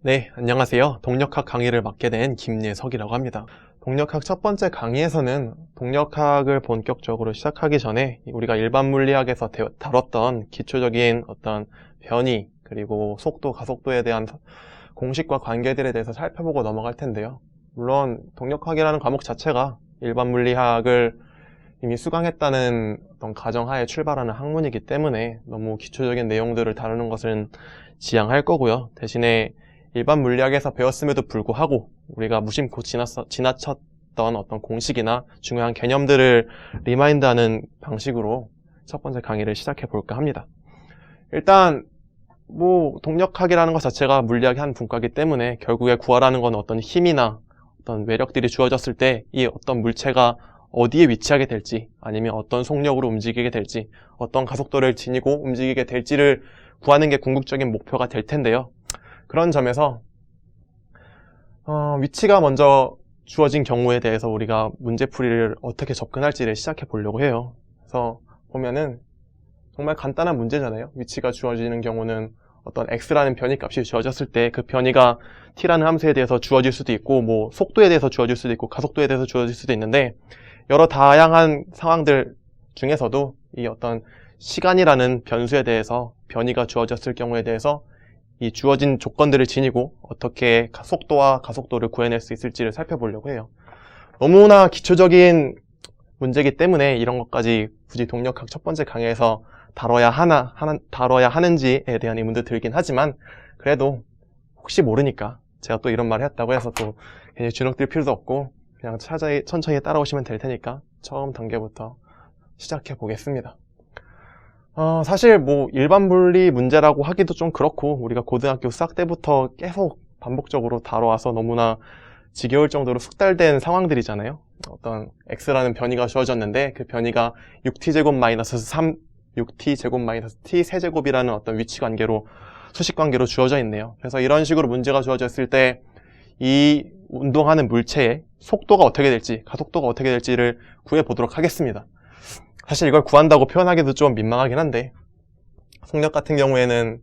네, 안녕하세요. 동력학 강의를 맡게 된 김예석이라고 합니다. 동력학 첫 번째 강의에서는 동력학을 본격적으로 시작하기 전에 우리가 일반 물리학에서 다뤘던 기초적인 어떤 변이, 그리고 속도, 가속도에 대한 공식과 관계들에 대해서 살펴보고 넘어갈 텐데요. 물론 동력학이라는 과목 자체가 일반 물리학을 이미 수강했다는 어떤 가정하에 출발하는 학문이기 때문에 너무 기초적인 내용들을 다루는 것은 지양할 거고요. 대신에 일반 물리학에서 배웠음에도 불구하고 우리가 무심코 지나쳤던 어떤 공식이나 중요한 개념들을 리마인드하는 방식으로 첫 번째 강의를 시작해 볼까 합니다. 일단 동력학이라는 것 자체가 물리학의 한 분과이기 때문에 결국에 구하라는 건 어떤 힘이나 어떤 외력들이 주어졌을 때 이 어떤 물체가 어디에 위치하게 될지, 아니면 어떤 속력으로 움직이게 될지, 어떤 가속도를 지니고 움직이게 될지를 구하는 게 궁극적인 목표가 될 텐데요. 그런 점에서 위치가 먼저 주어진 경우에 대해서 우리가 문제풀이를 어떻게 접근할지를 시작해 보려고 해요. 그래서 보면은 정말 간단한 문제잖아요. 위치가 주어지는 경우는 어떤 x라는 변이 값이 주어졌을 때 그 변이가 t라는 함수에 대해서 주어질 수도 있고, 속도에 대해서 주어질 수도 있고, 가속도에 대해서 주어질 수도 있는데, 여러 다양한 상황들 중에서도 이 어떤 시간이라는 변수에 대해서 변이가 주어졌을 경우에 대해서 이 주어진 조건들을 지니고 어떻게 속도와 가속도를 구해낼 수 있을지를 살펴보려고 해요. 너무나 기초적인 문제이기 때문에 이런 것까지 굳이 동력학 첫 번째 강의에서 다뤄야 하는지에 대한 의문도 들긴 하지만, 그래도 혹시 모르니까 제가 또 이런 말을 했다고 해서 또 괜히 주눅들 필요도 없고 그냥 천천히 따라오시면 될 테니까 처음 단계부터 시작해 보겠습니다. 사실 일반 물리 문제라고 하기도 좀 그렇고, 우리가 고등학교 수학 때부터 계속 반복적으로 다뤄와서 너무나 지겨울 정도로 숙달된 상황들이잖아요. 어떤 x라는 변이가 주어졌는데 그 변이가 6t-t 세제곱이라는 어떤 위치 관계로, 수식 관계로 주어져 있네요. 그래서 이런 식으로 문제가 주어졌을 때 이 운동하는 물체의 속도가 어떻게 될지, 가속도가 어떻게 될지를 구해보도록 하겠습니다. 사실 이걸 구한다고 표현하기도 좀 민망하긴 한데, 속력 같은 경우에는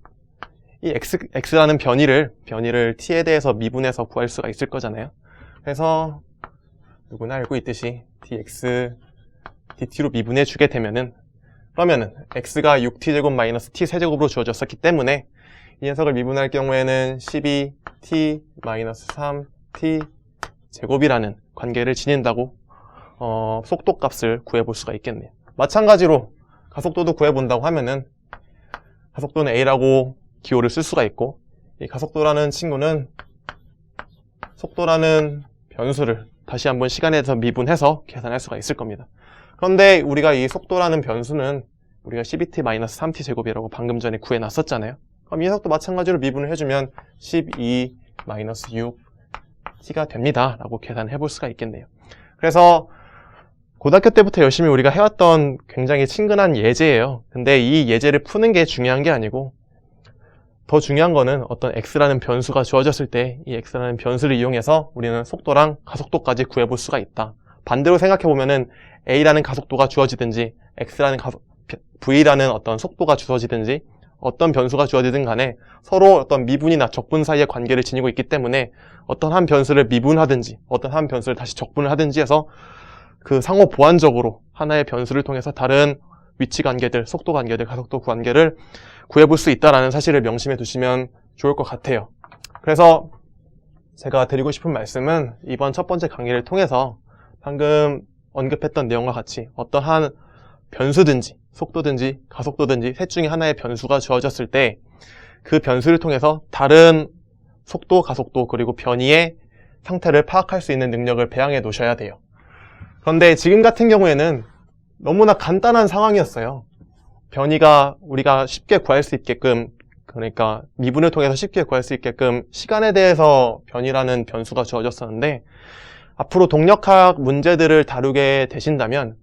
이 x라는 변이를 t에 대해서 미분해서 구할 수가 있을 거잖아요. 그래서 누구나 알고 있듯이 dx dt로 미분해 주게 되면은, 그러면은 x가 6t 제곱 t 세제곱으로 주어졌었기 때문에 이 녀석을 미분할 경우에는 12t-3t 제곱이라는 관계를 지닌다고 속도값을 구해볼 수가 있겠네요. 마찬가지로 가속도도 구해본다고 하면은 가속도는 a라고 기호를 쓸 수가 있고, 이 가속도라는 친구는 속도라는 변수를 다시 한번 시간에 대해서 미분해서 계산할 수가 있을 겁니다. 그런데 우리가 이 속도라는 변수는 우리가 12t-3t 제곱이라고 방금 전에 구해놨었잖아요. 그럼 이 녀석도 마찬가지로 미분을 해주면 12-6t가 됩니다 라고 계산해 볼 수가 있겠네요. 그래서 고등학교 때부터 열심히 우리가 해왔던 굉장히 친근한 예제예요. 근데 이 예제를 푸는 게 중요한 게 아니고, 더 중요한 거는 어떤 x라는 변수가 주어졌을 때 이 x라는 변수를 이용해서 우리는 속도랑 가속도까지 구해볼 수가 있다. 반대로 생각해보면은 a라는 가속도가 주어지든지 v라는 어떤 속도가 주어지든지 어떤 변수가 주어지든 간에 서로 어떤 미분이나 적분 사이의 관계를 지니고 있기 때문에 어떤 한 변수를 미분하든지 어떤 한 변수를 다시 적분을 하든지 해서 그 상호 보완적으로 하나의 변수를 통해서 다른 위치 관계들, 속도 관계들, 가속도 관계를 구해볼 수 있다는 사실을 명심해 두시면 좋을 것 같아요. 그래서 제가 드리고 싶은 말씀은 이번 첫 번째 강의를 통해서 방금 언급했던 내용과 같이 어떠한 변수든지 속도든지 가속도든지 셋 중에 하나의 변수가 주어졌을 때 그 변수를 통해서 다른 속도, 가속도, 그리고 변이의 상태를 파악할 수 있는 능력을 배양해 놓으셔야 돼요. 그런데 지금 같은 경우에는 너무나 간단한 상황이었어요. 변이가 우리가 쉽게 구할 수 있게끔, 그러니까 미분을 통해서 쉽게 구할 수 있게끔 시간에 대해서 변이라는 변수가 주어졌었는데, 앞으로 동력학 문제들을 다루게 되신다면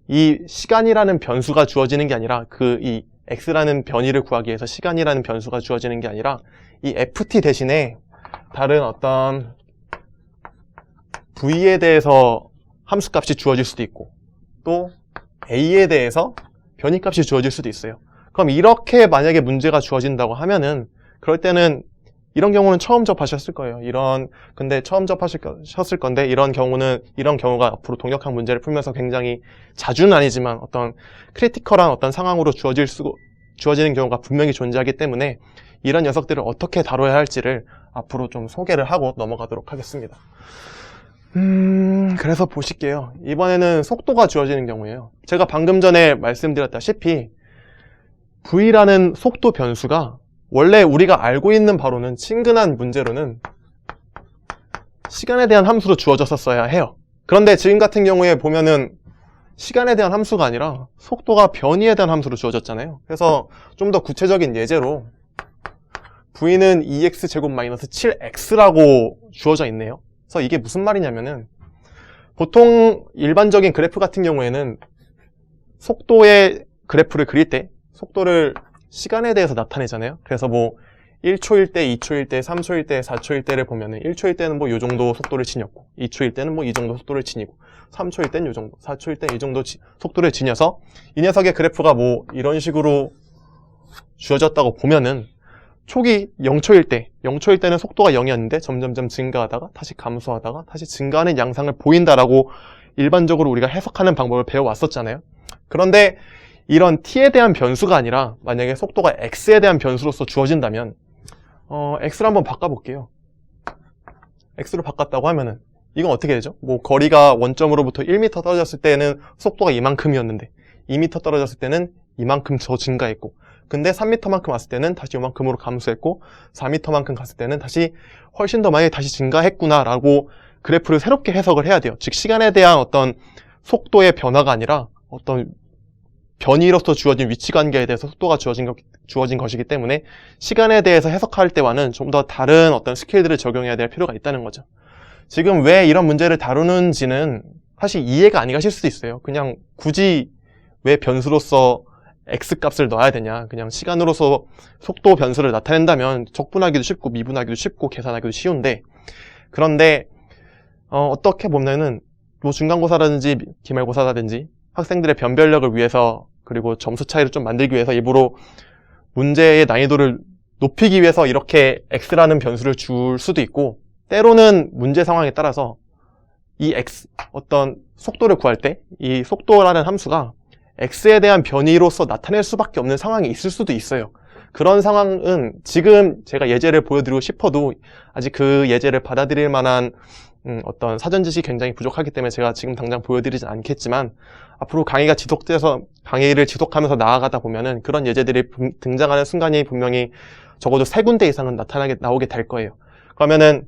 이 시간이라는 변수가 주어지는 게 아니라, 이 x라는 변이를 구하기 위해서 시간이라는 변수가 주어지는 게 아니라 이 ft 대신에 다른 어떤 v에 대해서 함수값이 주어질 수도 있고, 또 a에 대해서 변이값이 주어질 수도 있어요. 그럼 이렇게 만약에 문제가 주어진다고 하면은, 그럴 때는 이런 경우는 처음 접하셨을 거예요. 근데 처음 접하셨을 건데, 이런 경우가 앞으로 동력학 문제를 풀면서 굉장히 자주는 아니지만 어떤 크리티컬한 어떤 상황으로 주어지는 경우가 분명히 존재하기 때문에 이런 녀석들을 어떻게 다뤄야 할지를 앞으로 좀 소개를 하고 넘어가도록 하겠습니다. 그래서 보실게요. 이번에는 속도가 주어지는 경우예요. 제가 방금 전에 말씀드렸다시피 V라는 속도 변수가 원래 우리가 알고 있는 바로는 친근한 문제로는 시간에 대한 함수로 주어졌었어야 해요. 그런데 지금 같은 경우에 보면은 시간에 대한 함수가 아니라 속도가 변이에 대한 함수로 주어졌잖아요. 그래서 좀 더 구체적인 예제로 V는 2x제곱 마이너스 7x라고 주어져 있네요. 그래서 이게 무슨 말이냐면은 보통 일반적인 그래프 같은 경우에는 속도의 그래프를 그릴 때 속도를 시간에 대해서 나타내잖아요. 그래서 뭐 1초일 때, 2초일 때, 3초일 때, 4초일 때를 보면은 1초일 때는 뭐 요 정도 속도를 지녔고 2초일 때는 뭐 이 정도 속도를 지니고 3초일 때는 요 정도, 4초일 때는 이 정도 속도를 지녀서 이 녀석의 그래프가 뭐 이런 식으로 주어졌다고 보면은 초기 0초일 때는 속도가 0이었는데 점점점 증가하다가 다시 감소하다가 다시 증가하는 양상을 보인다라고 일반적으로 우리가 해석하는 방법을 배워왔었잖아요. 그런데 이런 t에 대한 변수가 아니라 만약에 속도가 x에 대한 변수로서 주어진다면 x를 한번 바꿔볼게요. x로 바꿨다고 하면은 이건 어떻게 되죠? 뭐 거리가 원점으로부터 1m 떨어졌을 때는 속도가 이만큼이었는데 2m 떨어졌을 때는 이만큼 더 증가했고 근데 3m만큼 왔을 때는 다시 이만큼으로 감소했고 4m만큼 갔을 때는 다시 훨씬 더 많이 다시 증가했구나 라고 그래프를 새롭게 해석을 해야 돼요. 즉 시간에 대한 어떤 속도의 변화가 아니라 어떤 변이로서 주어진 위치관계에 대해서 속도가 주어진 것이기 때문에 시간에 대해서 해석할 때와는 좀 더 다른 어떤 스킬들을 적용해야 될 필요가 있다는 거죠. 지금 왜 이런 문제를 다루는지는 사실 이해가 안 가실 수도 있어요. 그냥 굳이 왜 변수로서 x값을 넣어야 되냐, 그냥 시간으로서 속도 변수를 나타낸다면 적분하기도 쉽고 미분하기도 쉽고 계산하기도 쉬운데, 그런데 어떻게 보면은 뭐 중간고사라든지 기말고사라든지 학생들의 변별력을 위해서 그리고 점수 차이를 좀 만들기 위해서 일부러 문제의 난이도를 높이기 위해서 이렇게 x라는 변수를 줄 수도 있고, 때로는 문제 상황에 따라서 이 어떤 속도를 구할 때 이 속도라는 함수가 x에 대한 변이로서 나타낼 수밖에 없는 상황이 있을 수도 있어요. 그런 상황은 지금 제가 예제를 보여드리고 싶어도 아직 그 예제를 받아들일 만한 어떤 사전 지식이 굉장히 부족하기 때문에 제가 지금 당장 보여드리진 않겠지만, 앞으로 강의가 지속돼서 강의를 지속하면서 나아가다 보면은 그런 예제들이 등장하는 순간이 분명히 적어도 3군데 이상은 나오게 될 거예요. 그러면은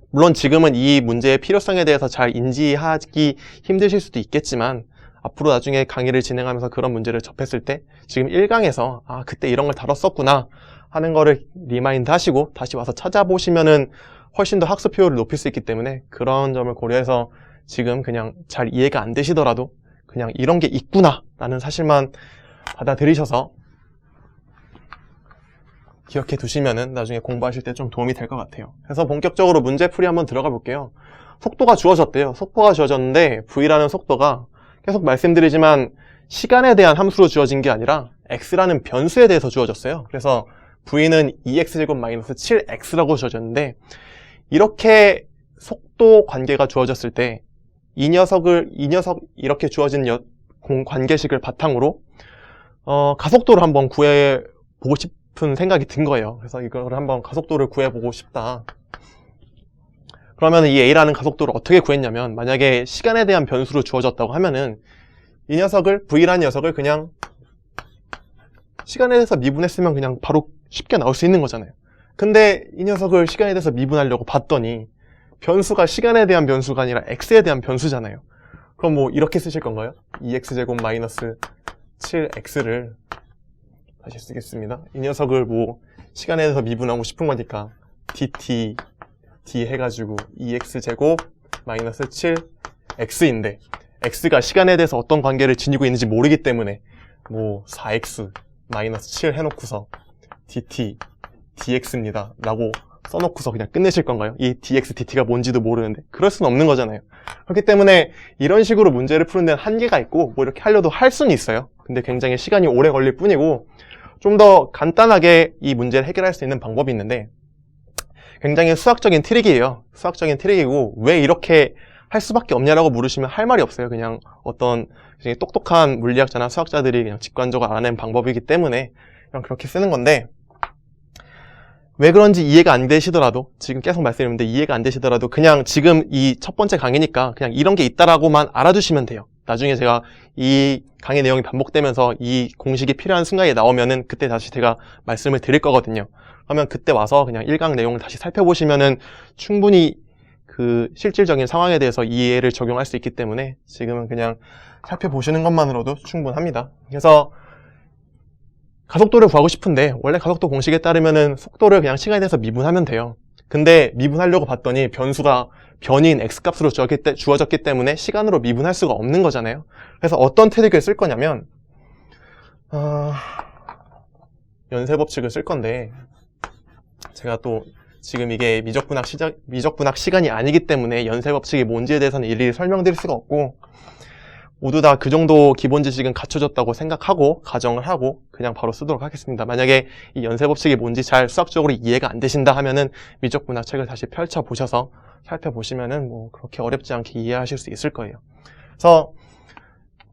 물론 지금은 이 문제의 필요성에 대해서 잘 인지하기 힘드실 수도 있겠지만, 앞으로 나중에 강의를 진행하면서 그런 문제를 접했을 때 지금 1강에서 그때 이런 걸 다뤘었구나 하는 거를 리마인드 하시고 다시 와서 찾아보시면은 훨씬 더 학습 효율을 높일 수 있기 때문에, 그런 점을 고려해서 지금 그냥 잘 이해가 안 되시더라도 그냥 이런 게 있구나 라는 사실만 받아들이셔서 기억해 두시면은 나중에 공부하실 때 좀 도움이 될 것 같아요. 그래서 본격적으로 문제풀이 한번 들어가 볼게요. 속도가 주어졌대요. 속도가 주어졌는데 V라는 속도가 계속 말씀드리지만 시간에 대한 함수로 주어진 게 아니라 x라는 변수에 대해서 주어졌어요. 그래서 V는 2x제곱 마이너스 7x라고 주어졌는데, 이렇게 속도 관계가 주어졌을 때 이 녀석 이렇게 주어진 관계식을 바탕으로 가속도를 한번 구해보고 싶은 생각이 든 거예요. 그래서 이걸 한번 가속도를 구해보고 싶다. 그러면 이 a라는 가속도를 어떻게 구했냐면, 만약에 시간에 대한 변수로 주어졌다고 하면은 이 녀석을, v라는 녀석을 그냥 시간에 대해서 미분했으면 그냥 바로 쉽게 나올 수 있는 거잖아요. 근데 이 녀석을 시간에 대해서 미분하려고 봤더니 변수가 시간에 대한 변수가 아니라 x에 대한 변수잖아요. 그럼 뭐 이렇게 쓰실 건가요? 2x제곱 마이너스 7x를 다시 쓰겠습니다. 이 녀석을 뭐 시간에 대해서 미분하고 싶은 거니까 dt d 해가지고 2x제곱 마이너스 7x인데, x가 시간에 대해서 어떤 관계를 지니고 있는지 모르기 때문에 뭐 4x 마이너스 7 해놓고서 dt dx입니다 라고 써놓고서 그냥 끝내실 건가요? 이 dx dt가 뭔지도 모르는데. 그럴 수는 없는 거잖아요. 그렇기 때문에 이런 식으로 문제를 푸는 데는 한계가 있고, 뭐 이렇게 하려도 할 수는 있어요. 근데 굉장히 시간이 오래 걸릴 뿐이고, 좀 더 간단하게 이 문제를 해결할 수 있는 방법이 있는데, 굉장히 수학적인 트릭이에요. 수학적인 트릭이고 왜 이렇게 할 수밖에 없냐라고 물으시면 할 말이 없어요. 그냥 어떤 굉장히 똑똑한 물리학자나 수학자들이 그냥 직관적으로 알아낸 방법이기 때문에 그냥 그렇게 쓰는 건데, 왜 그런지 이해가 안 되시더라도, 지금 계속 말씀드리는데 이해가 안 되시더라도 그냥 지금 이 첫 번째 강의니까 그냥 이런 게 있다라고만 알아두시면 돼요. 나중에 제가 이 강의 내용이 반복되면서 이 공식이 필요한 순간이 나오면은 그때 다시 제가 말씀을 드릴 거거든요. 그러면 그때 와서 그냥 1강 내용을 다시 살펴보시면은 충분히 그 실질적인 상황에 대해서 이해를 적용할 수 있기 때문에 지금은 그냥 살펴보시는 것만으로도 충분합니다. 그래서 가속도를 구하고 싶은데 원래 가속도 공식에 따르면은 속도를 그냥 시간에 대해서 미분하면 돼요. 근데 미분하려고 봤더니 변수가 변이인 x값으로 주어졌기 때문에 시간으로 미분할 수가 없는 거잖아요. 그래서 어떤 트릭을 쓸 거냐면 연쇄법칙을 쓸 건데, 제가 또 지금 이게 미적분학 시간이 아니기 때문에 연쇄법칙이 뭔지에 대해서는 일일이 설명드릴 수가 없고, 모두 다 그 정도 기본 지식은 갖춰졌다고 생각하고 가정을 하고 그냥 바로 쓰도록 하겠습니다. 만약에 이 연쇄법칙이 뭔지 잘 수학적으로 이해가 안 되신다 하면은 미적분학 책을 다시 펼쳐보셔서 살펴보시면은 뭐 그렇게 어렵지 않게 이해하실 수 있을 거예요. 그래서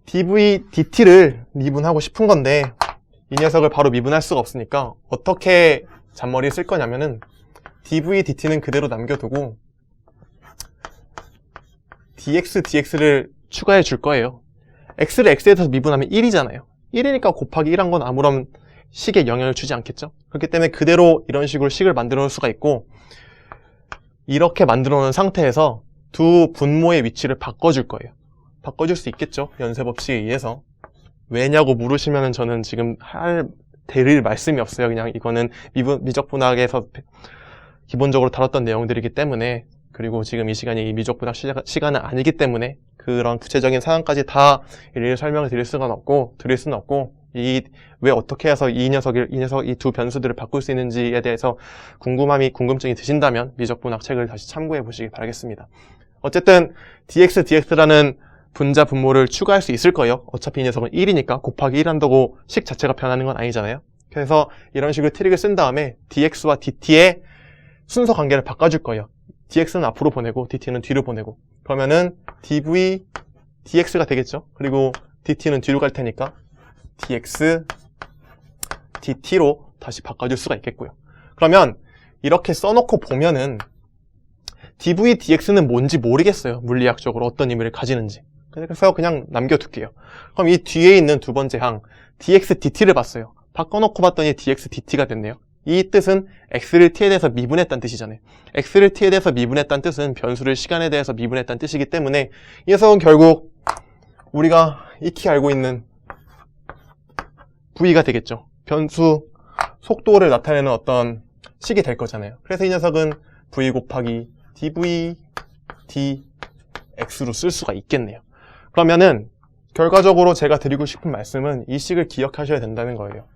dv dt를 미분하고 싶은 건데 이 녀석을 바로 미분할 수가 없으니까 어떻게 잔머리를 쓸 거냐면은 dv dt는 그대로 남겨두고 dx dx를 추가해 줄 거예요. x를 x에 대해서 미분하면 1이잖아요. 1이니까 곱하기 1한 건 아무런 식에 영향을 주지 않겠죠. 그렇기 때문에 그대로 이런 식으로 식을 만들어 놓을 수가 있고, 이렇게 만들어 놓은 상태에서 두 분모의 위치를 바꿔줄 거예요. 바꿔줄 수 있겠죠. 연쇄법칙에 의해서. 왜냐고 물으시면 저는 지금 드릴 말씀이 없어요. 그냥 이거는 미적분학에서 기본적으로 다뤘던 내용들이기 때문에, 그리고 지금 이 시간이 미적분학 시간은 아니기 때문에 그런 구체적인 상황까지 다 일일이 설명을 드릴 수는 없고, 왜 어떻게 해서 이 두 변수들을 바꿀 수 있는지에 대해서 궁금증이 드신다면 미적분학 책을 다시 참고해 보시기 바라겠습니다. 어쨌든 dx, dx라는 분자 분모를 추가할 수 있을 거예요. 어차피 이 녀석은 1이니까 곱하기 1 한다고 식 자체가 변하는 건 아니잖아요. 그래서 이런 식으로 트릭을 쓴 다음에 dx와 dt의 순서 관계를 바꿔줄 거예요. dx는 앞으로 보내고 dt는 뒤로 보내고, 그러면은 dv dx가 되겠죠. 그리고 dt는 뒤로 갈 테니까 dx dt로 다시 바꿔줄 수가 있겠고요. 그러면 이렇게 써놓고 보면은 dv dx는 뭔지 모르겠어요. 물리학적으로 어떤 의미를 가지는지. 그래서 그냥 남겨둘게요. 그럼 이 뒤에 있는 두 번째 항 dx dt를 봤어요. 바꿔놓고 봤더니 dx dt가 됐네요. 이 뜻은 x를 t에 대해서 미분했다는 뜻이잖아요. x를 t에 대해서 미분했다는 뜻은 변수를 시간에 대해서 미분했다는 뜻이기 때문에 이 녀석은 결국 우리가 익히 알고 있는 v가 되겠죠. 변수 속도를 나타내는 어떤 식이 될 거잖아요. 그래서 이 녀석은 v 곱하기 dv dx로 쓸 수가 있겠네요. 그러면은 결과적으로 제가 드리고 싶은 말씀은 이 식을 기억하셔야 된다는 거예요.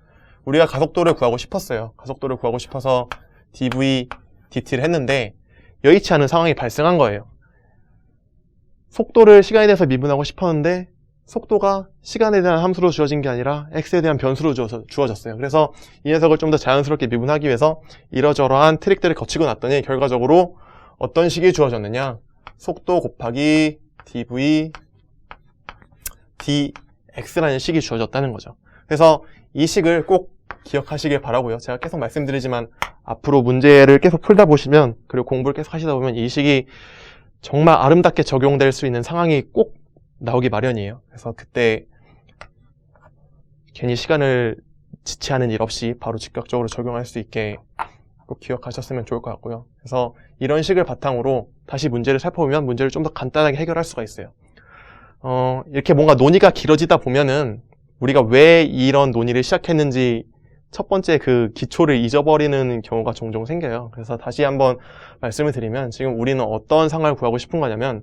우리가 가속도를 구하고 싶었어요. 가속도를 구하고 싶어서 dv dt를 했는데 여의치 않은 상황이 발생한 거예요. 속도를 시간에 대해서 미분하고 싶었는데 속도가 시간에 대한 함수로 주어진 게 아니라 x에 대한 변수로 주어졌어요. 그래서 이 녀석을 좀 더 자연스럽게 미분하기 위해서 이러저러한 트릭들을 거치고 났더니 결과적으로 어떤 식이 주어졌느냐, 속도 곱하기 dv dx라는 식이 주어졌다는 거죠. 그래서 이 식을 꼭 기억하시길 바라고요. 제가 계속 말씀드리지만 앞으로 문제를 계속 풀다 보시면, 그리고 공부를 계속 하시다 보면 이 식이 정말 아름답게 적용될 수 있는 상황이 꼭 나오기 마련이에요. 그래서 그때 괜히 시간을 지체하는 일 없이 바로 즉각적으로 적용할 수 있게 꼭 기억하셨으면 좋을 것 같고요. 그래서 이런 식을 바탕으로 다시 문제를 살펴보면 문제를 좀 더 간단하게 해결할 수가 있어요. 이렇게 뭔가 논의가 길어지다 보면은 우리가 왜 이런 논의를 시작했는지 첫 번째 그 기초를 잊어버리는 경우가 종종 생겨요. 그래서 다시 한번 말씀을 드리면 지금 우리는 어떤 상황을 구하고 싶은 거냐면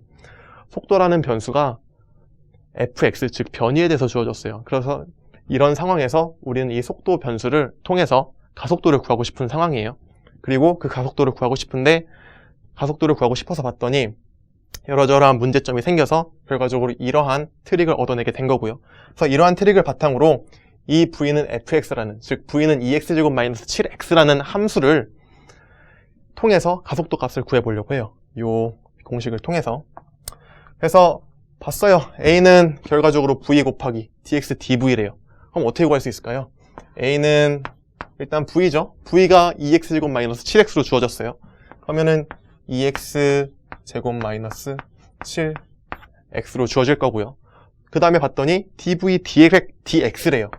속도라는 변수가 fx, 즉 변이에 대해서 주어졌어요. 그래서 이런 상황에서 우리는 이 속도 변수를 통해서 가속도를 구하고 싶은 상황이에요. 그리고 그 가속도를 구하고 싶은데 가속도를 구하고 싶어서 봤더니 여러저러한 문제점이 생겨서 결과적으로 이러한 트릭을 얻어내게 된 거고요. 그래서 이러한 트릭을 바탕으로 이 v는 fx라는, 즉 v는 2x제곱 마이너스 7x라는 함수를 통해서 가속도 값을 구해보려고 해요. 요 공식을 통해서. 그래서 봤어요. A는 결과적으로 V 곱하기 dx dv래요. 그럼 어떻게 구할 수 있을까요? A는 일단 V죠. V가 2x제곱 마이너스 7x로 주어졌어요. 그러면은 2x 제곱 마이너스 7x로 주어질 거고요. 그 다음에 봤더니 dv dx래요.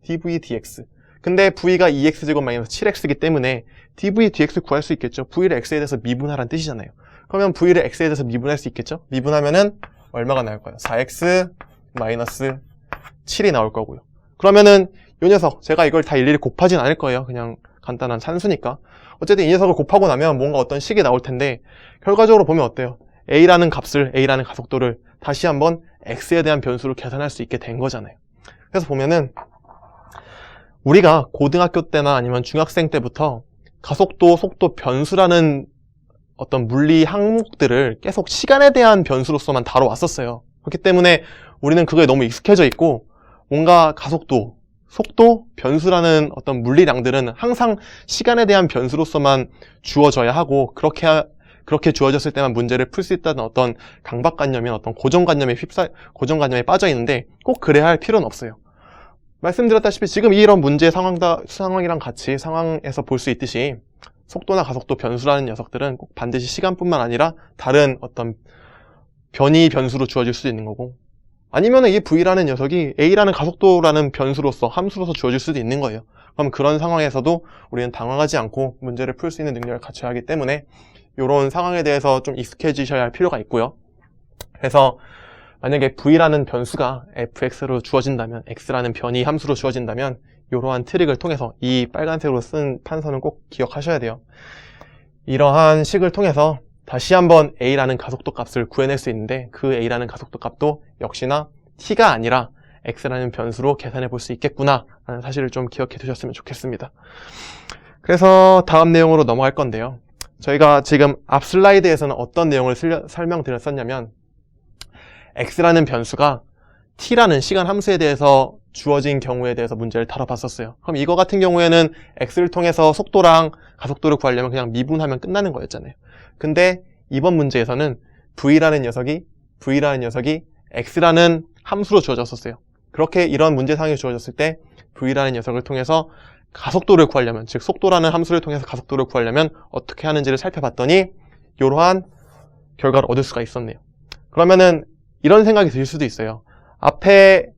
dv dx. 근데 v가 2x제곱 마이너스 7x이기 때문에 dv dx 구할 수 있겠죠. v를 x에 대해서 미분하라는 뜻이잖아요. 그러면 v를 x에 대해서 미분할 수 있겠죠. 미분하면은 얼마가 나올까요? 4x 마이너스 7이 나올 거고요. 그러면은 이 녀석, 제가 이걸 다 일일이 곱하진 않을 거예요. 그냥 간단한 산수니까. 어쨌든 이 녀석을 곱하고 나면 뭔가 어떤 식이 나올 텐데, 결과적으로 보면 어때요? A라는 값을, A라는 가속도를 다시 한번 X에 대한 변수로 계산할 수 있게 된 거잖아요. 그래서 보면은, 우리가 고등학교 때나 아니면 중학생 때부터 가속도, 속도, 변수라는 어떤 물리 항목들을 계속 시간에 대한 변수로서만 다뤄왔었어요. 그렇기 때문에 우리는 그거에 너무 익숙해져 있고, 뭔가 가속도, 속도, 변수라는 어떤 물리량들은 항상 시간에 대한 변수로서만 주어져야 하고 그렇게 주어졌을 때만 문제를 풀 수 있다는 어떤 강박관념이나 어떤 고정관념에 빠져 있는데 꼭 그래야 할 필요는 없어요. 말씀드렸다시피 지금 이런 문제 상황이랑 같이 상황에서 볼 수 있듯이 속도나 가속도, 변수라는 녀석들은 꼭 반드시 시간뿐만 아니라 다른 어떤 변이 변수로 주어질 수도 있는 거고, 아니면 이 V라는 녀석이 A라는 가속도라는 변수로서, 함수로서 주어질 수도 있는 거예요. 그럼 그런 상황에서도 우리는 당황하지 않고 문제를 풀 수 있는 능력을 갖춰야 하기 때문에 이런 상황에 대해서 좀 익숙해지셔야 할 필요가 있고요. 그래서 만약에 V라는 변수가 fx로 주어진다면, x라는 변이 함수로 주어진다면 이러한 트릭을 통해서 이 빨간색으로 쓴 판서는 꼭 기억하셔야 돼요. 이러한 식을 통해서 다시 한번 A라는 가속도 값을 구해낼 수 있는데, 그 A라는 가속도 값도 역시나 T가 아니라 X라는 변수로 계산해 볼 수 있겠구나 라는 사실을 좀 기억해 두셨으면 좋겠습니다. 그래서 다음 내용으로 넘어갈 건데요. 저희가 지금 앞 슬라이드에서는 어떤 내용을 설명드렸었냐면, X라는 변수가 T라는 시간 함수에 대해서 주어진 경우에 대해서 문제를 다뤄봤었어요. 그럼 이거 같은 경우에는 X를 통해서 속도랑 가속도를 구하려면 그냥 미분하면 끝나는 거였잖아요. 근데 이번 문제에서는 V라는 녀석이 X라는 함수로 주어졌었어요. 그렇게 이런 문제 상황이 주어졌을 때 V라는 녀석을 통해서 가속도를 구하려면, 즉 속도라는 함수를 통해서 가속도를 구하려면 어떻게 하는지를 살펴봤더니 이러한 결과를 얻을 수가 있었네요. 그러면은 이런 생각이 들 수도 있어요. 앞에에서는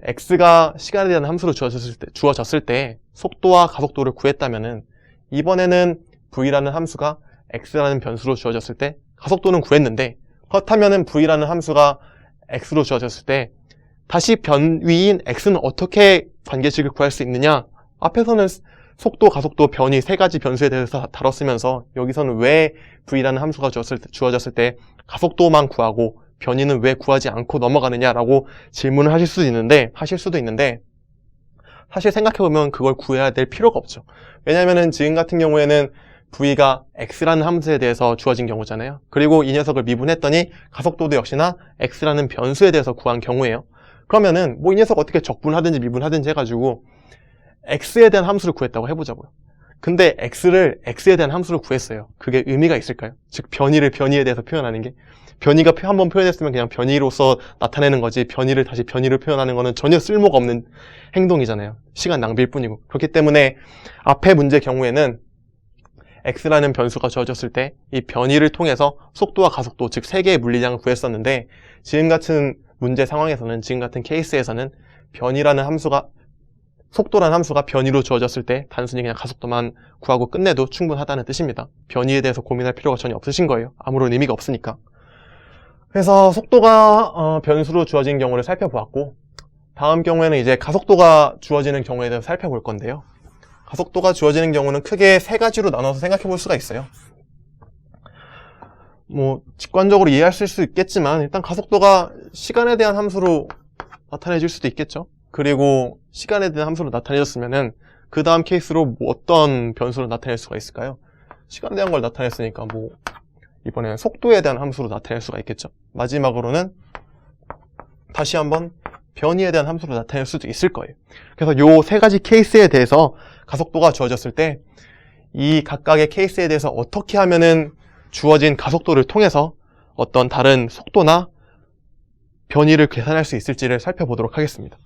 X가 시간에 대한 함수로 주어졌을 때 속도와 가속도를 구했다면은, 이번에는 V라는 함수가 X라는 변수로 주어졌을 때 가속도는 구했는데, 그렇다면은 V라는 함수가 X로 주어졌을 때 다시 변위인 X는 어떻게 관계식을 구할 수 있느냐? 앞에서는 속도, 가속도, 변이 세 가지 변수에 대해서 다뤘으면서 여기서는 왜 V라는 함수가 주어졌을 때 가속도만 구하고 변이는 왜 구하지 않고 넘어가느냐라고 질문을 하실 수도 있는데 사실 생각해보면 그걸 구해야 될 필요가 없죠. 왜냐면은 지금 같은 경우에는 V가 X라는 함수에 대해서 주어진 경우잖아요. 그리고 이 녀석을 미분했더니 가속도도 역시나 X라는 변수에 대해서 구한 경우예요. 그러면은 뭐 이 녀석 어떻게 적분하든지 미분하든지 해가지고 X에 대한 함수를 구했다고 해보자고요. 근데 X를 X에 대한 함수를 구했어요. 그게 의미가 있을까요? 즉 변이를 변이에 대해서 표현하는 게, 변이가 한번 표현했으면 그냥 변이로서 나타내는 거지, 변이를 다시 변이로 표현하는 거는 전혀 쓸모가 없는 행동이잖아요. 시간 낭비일 뿐이고. 그렇기 때문에 앞에 문제 경우에는 X라는 변수가 주어졌을 때 이 변이를 통해서 속도와 가속도, 즉 세 개의 물리량을 구했었는데, 지금 같은 문제 상황에서는, 지금 같은 케이스에서는 속도라는 함수가 변이로 주어졌을 때 단순히 그냥 가속도만 구하고 끝내도 충분하다는 뜻입니다. 변이에 대해서 고민할 필요가 전혀 없으신 거예요. 아무런 의미가 없으니까. 그래서 속도가 변수로 주어진 경우를 살펴보았고, 다음 경우에는 이제 가속도가 주어지는 경우에 대해서 살펴볼 건데요. 가속도가 주어지는 경우는 크게 세 가지로 나눠서 생각해 볼 수가 있어요. 뭐 직관적으로 이해하실 수 있겠지만, 일단 가속도가 시간에 대한 함수로 나타내질 수도 있겠죠. 그리고 시간에 대한 함수로 나타내졌으면은 그 다음 케이스로 뭐 어떤 변수로 나타낼 수가 있을까요? 시간에 대한 걸 나타냈으니까 뭐 이번에는 속도에 대한 함수로 나타낼 수가 있겠죠. 마지막으로는 다시 한번 변이에 대한 함수로 나타낼 수도 있을 거예요. 그래서 요 세 가지 케이스에 대해서 가속도가 주어졌을 때 이 각각의 케이스에 대해서 어떻게 하면은 주어진 가속도를 통해서 어떤 다른 속도나 변이를 계산할 수 있을지를 살펴보도록 하겠습니다.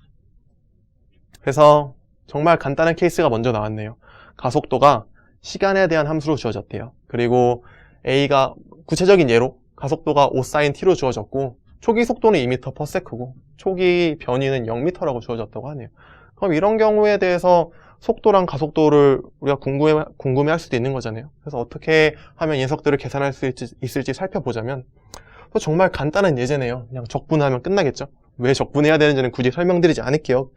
그래서 정말 간단한 케이스가 먼저 나왔네요. 가속도가 시간에 대한 함수로 주어졌대요. 그리고 A가 구체적인 예로 가속도가 5sinT로 주어졌고 초기 속도는 2m/s고 초기 변이는 0m라고 주어졌다고 하네요. 그럼 이런 경우에 대해서 속도랑 가속도를 우리가 궁금해할 수도 있는 거잖아요. 그래서 어떻게 하면 이 녀석들을 계산할 수 있을지 살펴보자면 정말 간단한 예제네요. 그냥 적분하면 끝나겠죠. 왜 적분해야 되는지는 굳이 설명드리지 않을게요.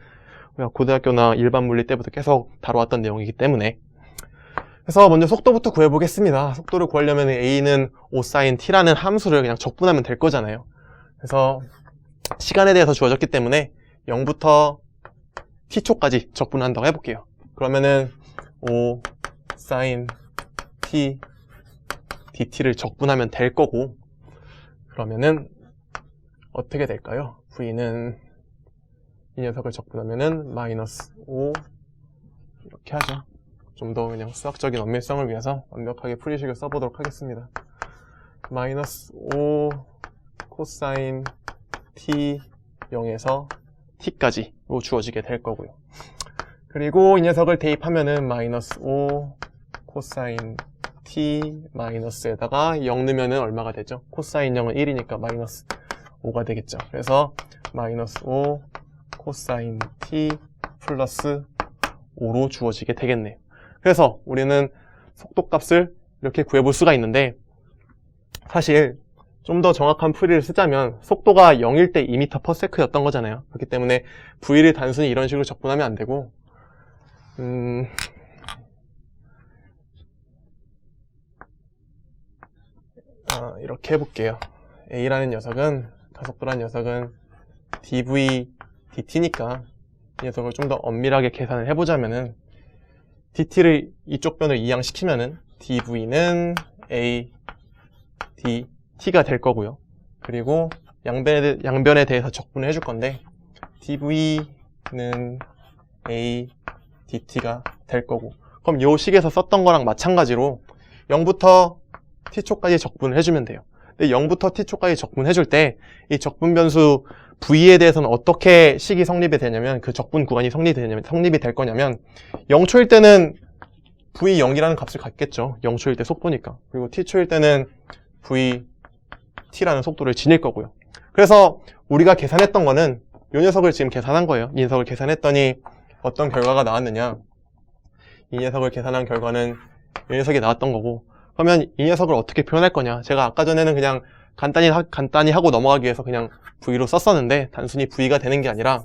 우리가 고등학교나 일반 물리 때부터 계속 다뤄왔던 내용이기 때문에. 그래서 먼저 속도부터 구해보겠습니다. 속도를 구하려면 A는 5sinT라는 함수를 그냥 적분하면 될 거잖아요. 그래서 시간에 대해서 주어졌기 때문에 0부터 t초까지 적분한다고 해볼게요. 그러면은 5sin t dt를 적분하면 될 거고, 그러면은 어떻게 될까요? v는 이 녀석을 적분하면은 마이너스 5 이렇게 하죠. 좀 더 그냥 수학적인 엄밀성을 위해서 완벽하게 풀이식을 써보도록 하겠습니다. 마이너스 5 코사인 t 0에서 t까지로 주어지게 될 거고요. 그리고 이 녀석을 대입하면은 마이너스 5 코사인 t 마이너스에다가 0 넣으면은 얼마가 되죠? 코사인 0은 1이니까 마이너스 5가 되겠죠. 그래서 마이너스 5 코사인 t 플러스 5로 주어지게 되겠네요. 그래서 우리는 속도값을 이렇게 구해볼 수가 있는데, 사실 좀 더 정확한 풀이를 쓰자면 속도가 0일 때 2m/s였던 거잖아요. 그렇기 때문에 v를 단순히 이런 식으로 적분하면 안 되고 이렇게 해볼게요. A라는 녀석은, 가속도라는 녀석은 dv dt니까 이 녀석을 좀 더 엄밀하게 계산을 해보자면은 dt를 이쪽 변을 이항시키면은 dv는 a dt가 될 거고요. 그리고 양변에 대해서 적분을 해줄 건데 dv는 a dt가 될 거고, 그럼 요 식에서 썼던 거랑 마찬가지로 0부터 t초까지 적분을 해주면 돼요. 근데 0부터 t초까지 적분해줄 때 이 적분 변수 v에 대해서는 어떻게 식이 성립이 되냐면, 그 적분 구간이 성립이 될 거냐면 0초일 때는 v 0이라는 값을 갖겠죠. 0초일 때 속도니까. 그리고 t초일 때는 v t라는 속도를 지닐 거고요. 그래서 우리가 계산했던 거는 이 녀석을 지금 계산한 거예요. 이 녀석을 계산했더니 어떤 결과가 나왔느냐, 이 녀석을 계산한 결과는 이 녀석이 나왔던 거고, 그러면 이 녀석을 어떻게 표현할 거냐, 제가 아까 전에는 그냥 간단히 하고 넘어가기 위해서 그냥 v로 썼었는데, 단순히 v가 되는 게 아니라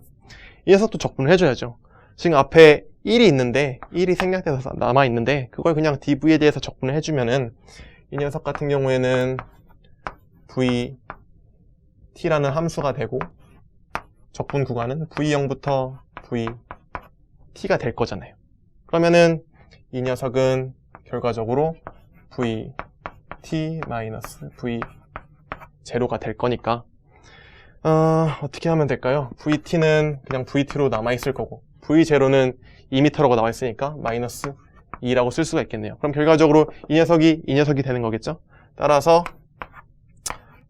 이 녀석도 적분을 해줘야죠. 지금 앞에 1이 있는데 1이 생략돼서 남아있는데 그걸 그냥 dv에 대해서 적분을 해주면은 이 녀석 같은 경우에는 v t라는 함수가 되고 적분 구간은 v0부터 v t가 될 거잖아요. 그러면은 이 녀석은 결과적으로 v t 마이너스 v 제로가 될 거니까 어떻게 하면 될까요? vt는 그냥 vt로 남아있을 거고 v0는 2m라고 나와있으니까 마이너스 2라고 쓸 수가 있겠네요. 그럼 결과적으로 이 녀석이 되는 거겠죠? 따라서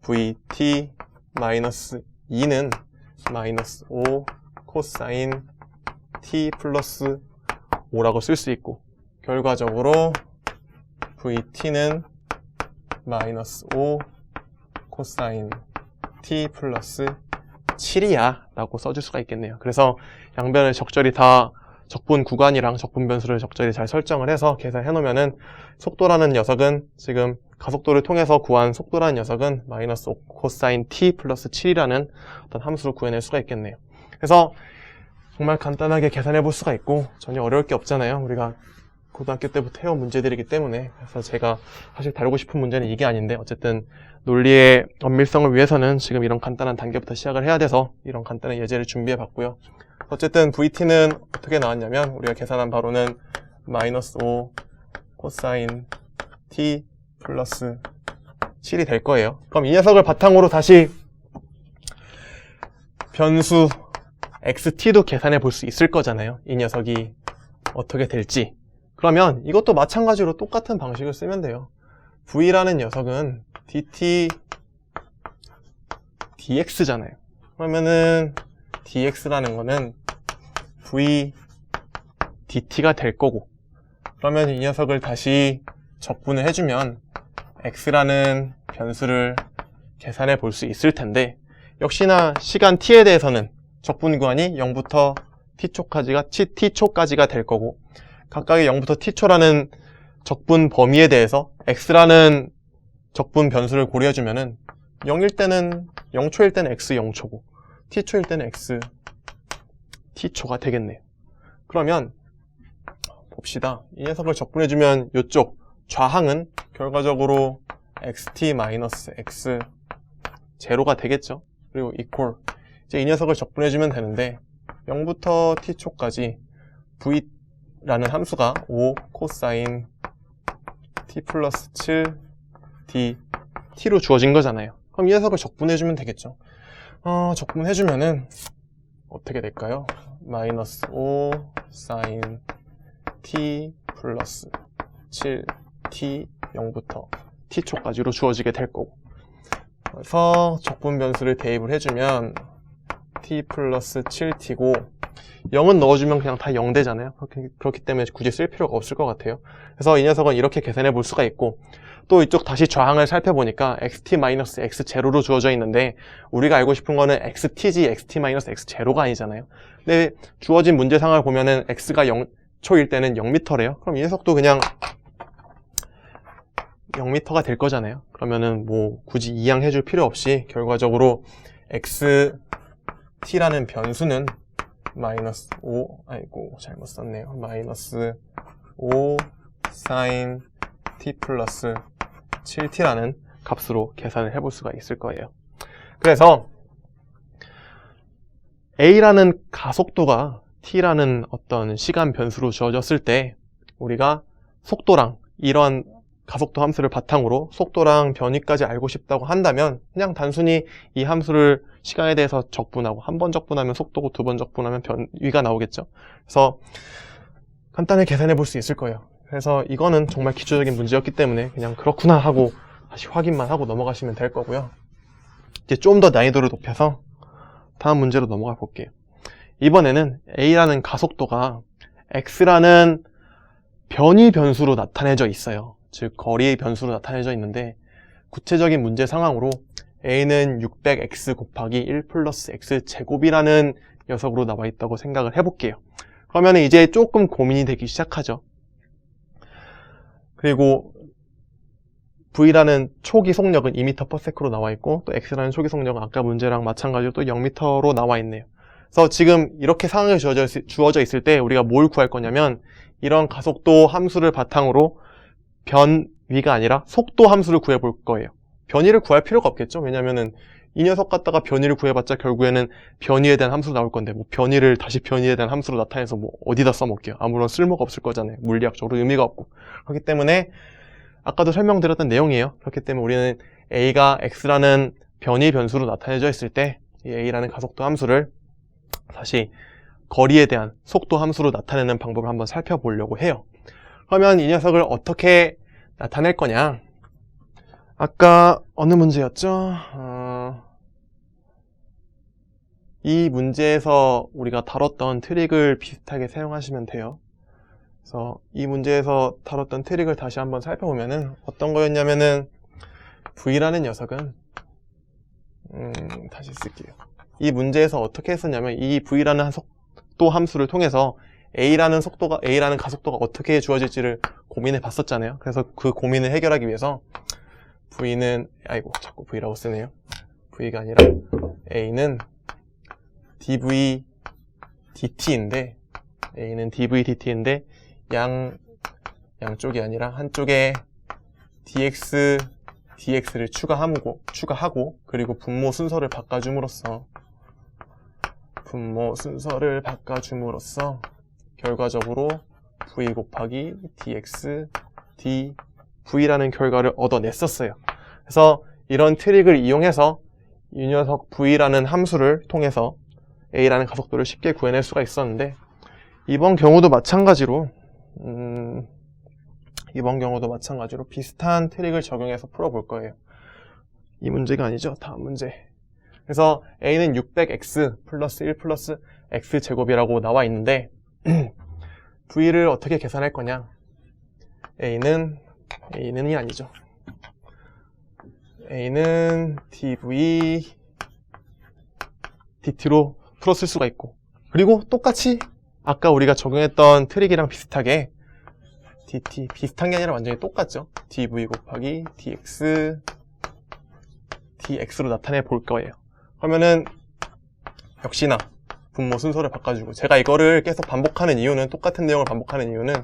vt 마이너스 2는 마이너스 5 코사인 t 플러스 5라고 쓸 수 있고, 결과적으로 vt는 마이너스 5 코사인 t 플러스 7이야 라고 써줄 수가 있겠네요. 그래서 양변을 적절히 다 적분 구간이랑 적분 변수를 적절히 잘 설정을 해서 계산해 놓으면은 속도라는 녀석은, 지금 가속도를 통해서 구한 속도라는 녀석은 마이너스 5 코사인 t 플러스 7이라는 어떤 함수를 구해낼 수가 있겠네요. 그래서 정말 간단하게 계산해 볼 수가 있고 전혀 어려울 게 없잖아요. 우리가 고등학교 때부터 해온 문제들이기 때문에. 그래서 제가 사실 다루고 싶은 문제는 이게 아닌데, 어쨌든 논리의 엄밀성을 위해서는 지금 이런 간단한 단계부터 시작을 해야 돼서 이런 간단한 예제를 준비해 봤고요. 어쨌든 vt는 어떻게 나왔냐면, 우리가 계산한 바로는 마이너스 5 코사인 t 플러스 7이 될 거예요. 그럼 이 녀석을 바탕으로 다시 변수 xt도 계산해 볼 수 있을 거잖아요. 이 녀석이 어떻게 될지. 그러면 이것도 마찬가지로 똑같은 방식을 쓰면 돼요. v라는 녀석은 dt dx잖아요. 그러면은 dx라는 거는 v dt가 될 거고, 그러면 이 녀석을 다시 적분을 해주면 x라는 변수를 계산해 볼 수 있을 텐데, 역시나 시간 t에 대해서는 적분 구간이 0부터 t초까지가 될 거고, 각각의 0부터 t초라는 적분 범위에 대해서 x라는 적분 변수를 고려해주면은 0일 때는 0초일 때는 x 0초고 t초일 때는 x t초가 되겠네요. 그러면 봅시다. 이 녀석을 적분해주면 이쪽 좌항은 결과적으로 xt-x 제로가 되겠죠. 그리고 equal, 이제 이 녀석을 적분해주면 되는데 0부터 t초까지 v라는 함수가 5 코사인 t 플러스 7 d t로 주어진 거잖아요. 그럼 이 녀석을 적분해주면 되겠죠. 적분해주면은 어떻게 될까요? 마이너스 5 사인 t 플러스 7 t 0부터 t초까지로 주어지게 될 거고, 그래서 적분 변수를 대입을 해주면 t 플러스 7t고 0은 넣어주면 그냥 다 0 되잖아요. 그렇기 때문에 굳이 쓸 필요가 없을 것 같아요. 그래서 이 녀석은 이렇게 계산해 볼 수가 있고, 또 이쪽 다시 좌항을 살펴보니까 xt-x0로 주어져 있는데 우리가 알고 싶은 거는 xt지 xt-x0가 아니잖아요. 근데 주어진 문제 상황을 보면은 x가 0초일 때는 0m래요. 그럼 이 녀석도 그냥 0m가 될 거잖아요. 그러면은 뭐 굳이 이항해 줄 필요 없이 결과적으로 xt라는 변수는 마이너스 5, 아이고 잘못 썼네요. 마이너스 5 사인 t 플러스 7t라는 값으로 계산을 해볼 수가 있을 거예요. 그래서 a라는 가속도가 t라는 어떤 시간 변수로 주어졌을 때 우리가 속도랑 이런 가속도 함수를 바탕으로 속도랑 변위까지 알고 싶다고 한다면 그냥 단순히 이 함수를 시간에 대해서 적분하고, 한 번 적분하면 속도고 두 번 적분하면 변위가 나오겠죠. 그래서 간단히 계산해 볼 수 있을 거예요. 그래서 이거는 정말 기초적인 문제였기 때문에 그냥 그렇구나 하고 다시 확인만 하고 넘어가시면 될 거고요. 이제 좀 더 난이도를 높여서 다음 문제로 넘어가 볼게요. 이번에는 a라는 가속도가 x라는 변위 변수로 나타내져 있어요. 즉 거리의 변수로 나타내져 있는데, 구체적인 문제 상황으로 a는 600x 곱하기 1 플러스 x 제곱이라는 녀석으로 나와 있다고 생각을 해볼게요. 그러면 이제 조금 고민이 되기 시작하죠. 그리고 v라는 초기 속력은 2m/s로 나와 있고, 또 x라는 초기 속력은 아까 문제랑 마찬가지로 또 0m로 나와 있네요. 그래서 지금 이렇게 상황이 주어져 있을 때 우리가 뭘 구할 거냐면, 이런 가속도 함수를 바탕으로 변위가 아니라 속도 함수를 구해볼 거예요. 변위를 구할 필요가 없겠죠. 왜냐면은 이 녀석 갖다가 변위를 구해봤자 결국에는 변위에 대한 함수로 나올 건데, 뭐 변위를 다시 변위에 대한 함수로 나타내서 뭐 어디다 써먹게요. 아무런 쓸모가 없을 거잖아요. 물리학적으로 의미가 없고. 그렇기 때문에 아까도 설명드렸던 내용이에요. 그렇기 때문에 우리는 a가 x라는 변위 변수로 나타내져 있을 때 이 a라는 가속도 함수를 다시 거리에 대한 속도 함수로 나타내는 방법을 한번 살펴보려고 해요. 그러면 이 녀석을 어떻게 나타낼 거냐? 아까 어느 문제였죠? 이 문제에서 우리가 다뤘던 트릭을 비슷하게 사용하시면 돼요. 그래서 이 문제에서 다뤘던 트릭을 다시 한번 살펴보면은 어떤 거였냐면은 v라는 녀석은 다시 쓸게요. 이 문제에서 어떻게 했었냐면, 이 v라는 속도 함수를 통해서 a라는 가속도가 어떻게 주어질지를 고민해 봤었잖아요. 그래서 그 고민을 해결하기 위해서 v는, 아이고 자꾸 v라고 쓰네요. v가 아니라 a는 dv dt인데, 양쪽이 아니라 한쪽에 dx를 추가하고 그리고 분모 순서를 바꿔줌으로써 결과적으로 v 곱하기 dx dv라는 결과를 얻어냈었어요. 그래서 이런 트릭을 이용해서 이 녀석 v라는 함수를 통해서 a라는 가속도를 쉽게 구해낼 수가 있었는데, 이번 경우도 마찬가지로 이번 경우도 마찬가지로 비슷한 트릭을 적용해서 풀어볼 거예요. 이 문제가 아니죠. 다음 문제. 그래서 a는 600x 플러스 1 플러스 x제곱이라고 나와 있는데 v를 어떻게 계산할 거냐. a는이 아니죠. a는 dv dt로 풀었을 수가 있고, 그리고 똑같이 아까 우리가 적용했던 트릭이랑 비슷하게 dt, 비슷한 게 아니라 완전히 똑같죠. dv 곱하기 dx로 나타내 볼 거예요. 그러면은 역시나 분모 순서를 바꿔주고, 제가 이거를 계속 반복하는 이유는, 똑같은 내용을 반복하는 이유는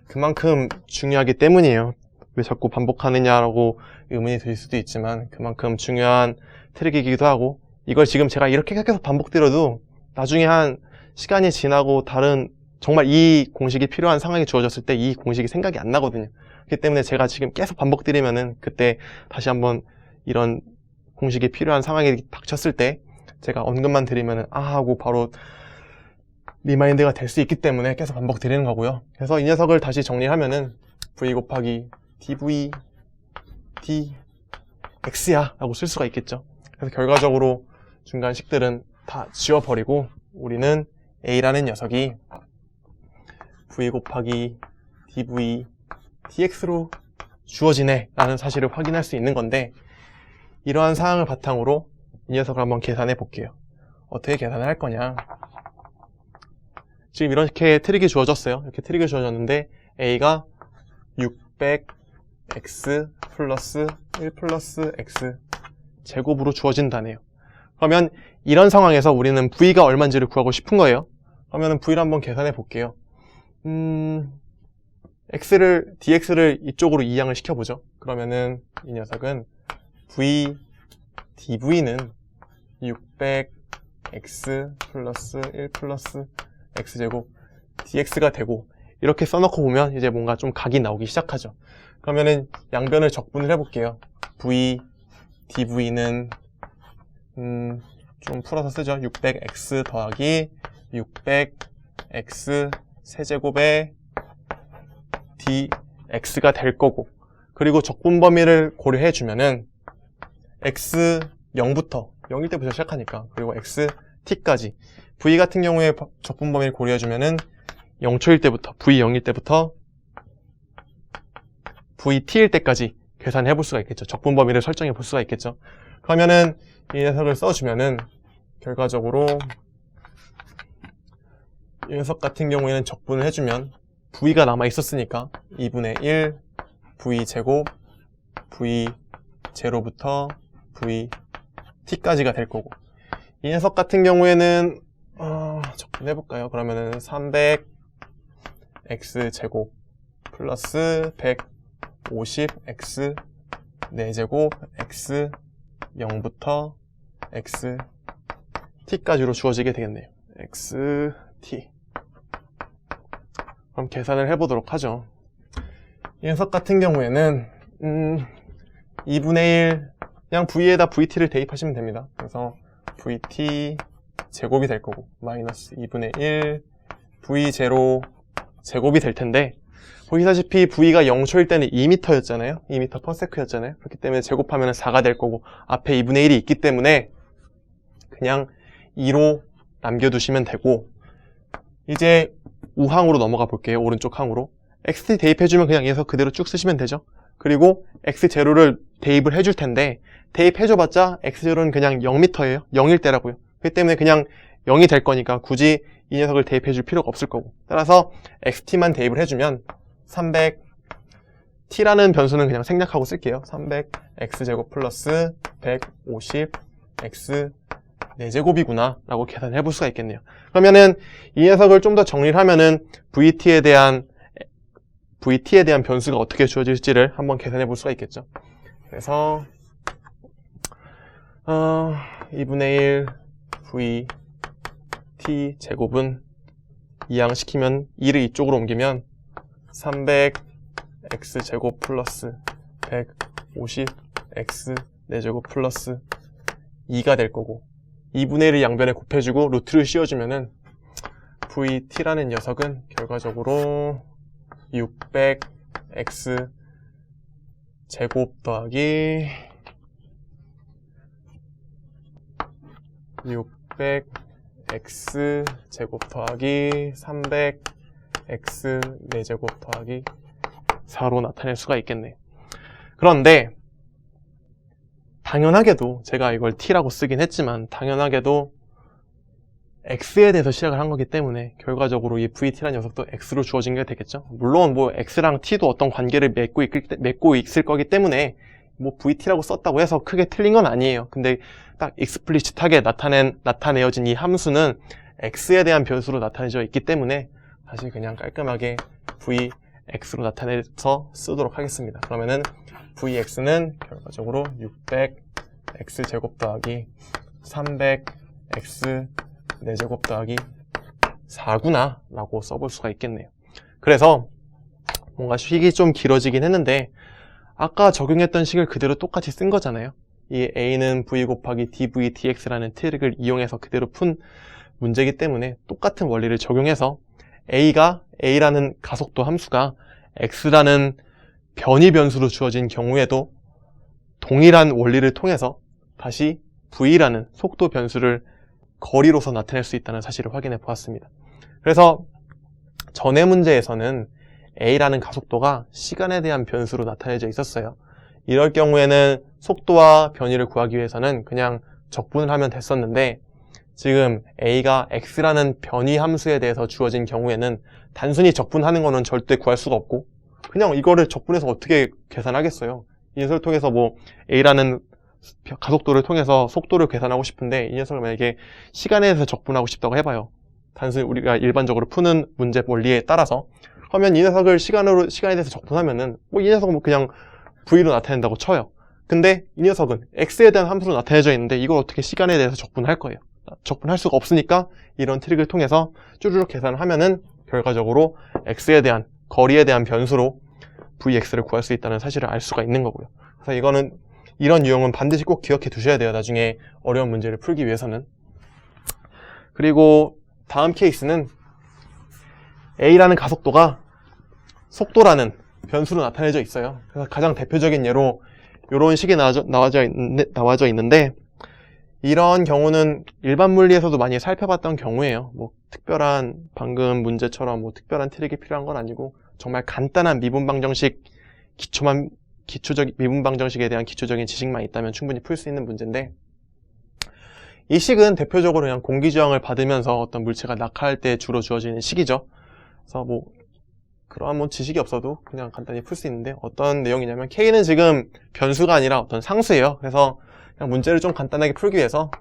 그만큼 중요하기 때문이에요. 왜 자꾸 반복하느냐라고 의문이 들 수도 있지만 그만큼 중요한 트릭이기도 하고, 이걸 지금 제가 이렇게 계속 반복드려도 나중에 한 시간이 지나고 다른 정말 이 공식이 필요한 상황이 주어졌을 때 이 공식이 생각이 안 나거든요. 그렇기 때문에 제가 지금 계속 반복드리면은 그때 다시 한번 이런 공식이 필요한 상황이 닥쳤을 때 제가 언급만 드리면은 하고 바로 리마인드가 될 수 있기 때문에 계속 반복드리는 거고요. 그래서 이 녀석을 다시 정리하면은 v 곱하기 dv dx야 라고 쓸 수가 있겠죠. 그래서 결과적으로 중간식들은 다 지워버리고 우리는 a라는 녀석이 v 곱하기 dv dx로 주어지네 라는 사실을 확인할 수 있는 건데, 이러한 사항을 바탕으로 이 녀석을 한번 계산해 볼게요. 어떻게 계산을 할 거냐. 지금 이렇게 트릭이 주어졌어요. 이렇게 트릭이 주어졌는데 a가 600x 플러스 1 플러스 x 제곱으로 주어진다네요. 그러면 이런 상황에서 우리는 v가 얼마인지를 구하고 싶은 거예요. 그러면 v를 한번 계산해 볼게요. dx를 이쪽으로 이양을 시켜보죠. 그러면은 이 녀석은 dv는 600x 플러스 1 플러스 x제곱 dx가 되고, 이렇게 써놓고 보면 이제 뭔가 좀 각이 나오기 시작하죠. 그러면은 양변을 적분을 해볼게요. dv는 좀 풀어서 쓰죠. 600x 더하기 600x 세제곱의 dx가 될 거고, 그리고 적분 범위를 고려해 주면은 x 0부터 0일 때부터 시작하니까, 그리고 x t까지, v 같은 경우에 적분 범위를 고려해 주면은 0초일 때부터 v 0일 때부터 v t일 때까지 계산해 볼 수가 있겠죠. 적분 범위를 설정해 볼 수가 있겠죠. 그러면은 이 녀석을 써주면은 결과적으로 이 녀석 같은 경우에는 적분을 해주면 v가 남아 있었으니까 2분의 1 v 제곱 v 제로부터 v t까지가 될 거고, 이 녀석 같은 경우에는 적분해볼까요? 그러면은 300x 제곱 플러스 150x 4제곱 x 0부터 x t까지로 주어지게 되겠네요. x t. 그럼 계산을 해보도록 하죠. 이 녀석 같은 경우에는 2분의 1, 그냥 v에다 vt를 대입하시면 됩니다. 그래서 vt 제곱이 될 거고 마이너스 2분의 1 v0 제곱이 될 텐데, 보시다시피 v가 0초일 때는 2m였잖아요. 2m per sec였잖아요. 그렇기 때문에 제곱하면 4가 될 거고, 앞에 2분의 1이 있기 때문에 그냥 2로 남겨두시면 되고, 이제 우항으로 넘어가 볼게요. 오른쪽 항으로 xt 대입해주면 그냥 여기서 그대로 쭉 쓰시면 되죠. 그리고 x0를 대입을 해줄 텐데, 대입해줘봤자 x0는 그냥 0m예요. 0일 때라고요. 그렇기 때문에 그냥 0이 될 거니까 굳이 이 녀석을 대입해줄 필요가 없을 거고, 따라서 xt만 대입을 해주면 300t라는 변수는 그냥 생략하고 쓸게요. 300x제곱 플러스 150x 4제곱이구나 라고 계산해 볼 수가 있겠네요. 그러면은 이 녀석을 좀 더 정리를 하면은 vt에 대한 변수가 어떻게 주어질지를 한번 계산해 볼 수가 있겠죠. 그래서 2분의 1 v t 제곱은 이항시키면 2를 이쪽으로 옮기면 300x 제곱 플러스 150x 4제곱 플러스 2가 될 거고, 2분의 1을 양변에 곱해주고 루트를 씌워주면은 vt라는 녀석은 결과적으로 600 x 제곱 더하기 600 x 제곱 더하기 300 x 4제곱 더하기 4로 나타낼 수가 있겠네요. 그런데 당연하게도 제가 이걸 t라고 쓰긴 했지만 당연하게도 x에 대해서 시작을 한 거기 때문에 결과적으로 이 vt라는 녀석도 x로 주어진 게 되겠죠. 물론 뭐 x랑 t도 어떤 관계를 맺고 있을 거기 때문에 뭐 vt라고 썼다고 해서 크게 틀린 건 아니에요. 근데 딱 익스플리시트하게 나타내어진 이 함수는 x에 대한 변수로 나타내져 있기 때문에 다시 그냥 깔끔하게 vx로 나타내서 쓰도록 하겠습니다. 그러면은 vx는 결과적으로 600 x제곱 더하기 300 x 4제곱 더하기 4구나 라고 써볼 수가 있겠네요. 그래서 뭔가 식이 좀 길어지긴 했는데 아까 적용했던 식을 그대로 똑같이 쓴 거잖아요. 이 a는 v 곱하기 dv dx라는 트릭을 이용해서 그대로 푼 문제이기 때문에 똑같은 원리를 적용해서 a라는 가속도 함수가 x라는 변이 변수로 주어진 경우에도 동일한 원리를 통해서 다시 v라는 속도 변수를 거리로서 나타낼 수 있다는 사실을 확인해 보았습니다. 그래서 전의 문제에서는 a라는 가속도가 시간에 대한 변수로 나타내져 있었어요. 이럴 경우에는 속도와 변이를 구하기 위해서는 그냥 적분을 하면 됐었는데 지금 a가 x라는 변이 함수에 대해서 주어진 경우에는 단순히 적분하는 거는 절대 구할 수가 없고 그냥 이거를 적분해서 어떻게 계산하겠어요. 이 녀석을 통해서 뭐 a라는 가속도를 통해서 속도를 계산하고 싶은데 이 녀석을 만약에 시간에 대해서 적분하고 싶다고 해봐요. 단순히 우리가 일반적으로 푸는 문제 원리에 따라서 그러면 이 녀석을 시간에 대해서 적분하면은 뭐 이 녀석은 뭐 그냥 v로 나타낸다고 쳐요. 근데 이 녀석은 x에 대한 함수로 나타내져 있는데 이걸 어떻게 시간에 대해서 적분할 거예요. 적분할 수가 없으니까 이런 트릭을 통해서 쭈르륵 계산을 하면은 결과적으로 x에 대한 거리에 대한 변수로 vx를 구할 수 있다는 사실을 알 수가 있는 거고요. 그래서 이런 유형은 반드시 꼭 기억해 두셔야 돼요. 나중에 어려운 문제를 풀기 위해서는. 그리고 다음 케이스는 a라는 가속도가 속도라는 변수로 나타내져 있어요. 그래서 가장 대표적인 예로 이런 식이 나와져 있는데 이런 경우는 일반 물리에서도 많이 살펴봤던 경우예요. 뭐 특별한 방금 문제처럼 뭐 특별한 트릭이 필요한 건 아니고 정말 간단한 미분방정식 미분방정식에 대한 기초적인 지식만 있다면 충분히 풀 수 있는 문제인데 이 식은 대표적으로 그냥 공기저항을 받으면서 어떤 물체가 낙하할 때 주로 주어지는 식이죠. 그래서 뭐 그러한 뭐 지식이 없어도 그냥 간단히 풀 수 있는데 어떤 내용이냐면 K는 지금 변수가 아니라 어떤 상수예요. 그래서 그냥 문제를 좀 간단하게 풀기 위해서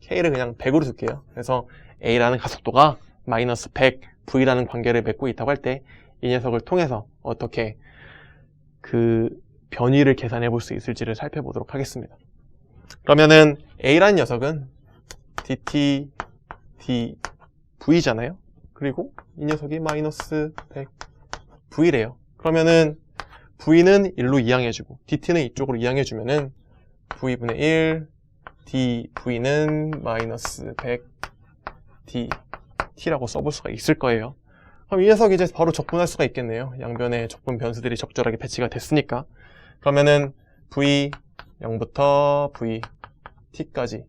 K를 그냥 100으로 둘게요. 그래서 A라는 가속도가 마이너스 100, V라는 관계를 맺고 있다고 할 때 이 녀석을 통해서 어떻게 그 변위를 계산해 볼 수 있을지를 살펴보도록 하겠습니다. 그러면은 A라는 녀석은 dt dv잖아요. 그리고 이 녀석이 마이너스 100 v래요. 그러면은 v는 1로 이항해주고 dt는 이쪽으로 이항해주면은 v분의 1 dv는 마이너스 100 dt라고 써볼 수가 있을 거예요. 그럼 이 녀석이 이제 바로 적분할 수가 있겠네요. 양변에 적분 변수들이 적절하게 배치가 됐으니까. 그러면은 v 0부터 v t까지